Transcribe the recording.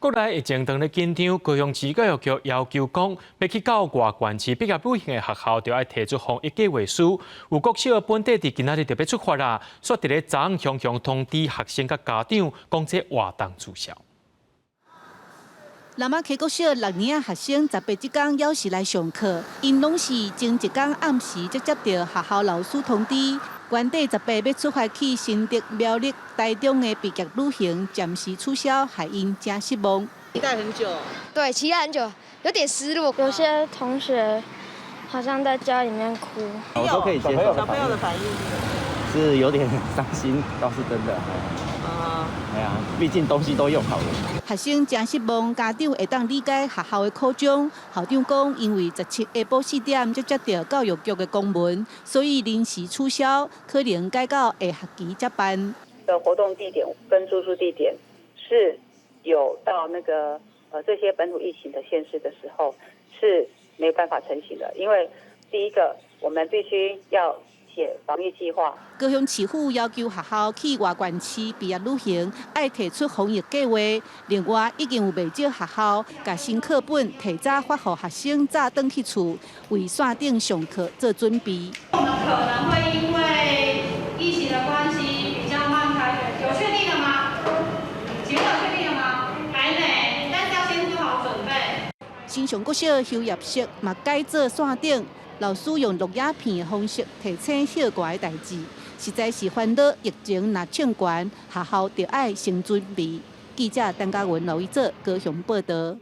国内疫情当咧紧张，高雄市教育局要求讲，要去到外县市毕业旅行的学校，就要提出防疫计划书。有国小本地伫今仔日特别出发啦，说伫咧昨暗向通知学生甲家长，讲这活动取消。南马溪国小6年学生18即天要是来上课，因拢是前一天暗时才接到学校老师通知，原地18要出发去新竹、苗栗、台中的毕业旅行暂时取消，害因真失望。期待很久。对，期待很久，有点失落。有些同学好像在家里面哭。我都可以接受。小朋友的反应是有点伤心，倒是真的。哎呀，毕竟东西都用好了。学生真失望，家长会当理解学校的苦衷。校长讲，因为17下晡4点才接到教育局的公文，所以临时取消，可能改到下学期才办。的活动地点跟住宿地点是有到这些本土疫情的县市的时候是没有办法成行的，因为第一个我们必须要写防疫计划。高雄市府要求学校去外县市毕业旅行，要提出防疫计划。另外，已经有不少学校把新课本提早发予学生，早回去厝，为线顶上课做准备。我们可能会因为疫情的关系比较慢开学，有确定的吗？请问有确定的吗？还没，但是要先做好准备。新上国小休业式嘛改做线顶。老师用录影片的方式提醒校外的代志，实在是烦恼。疫情若唱悬，学校就要先准备。记者陈嘉文、刘一哲高雄报道。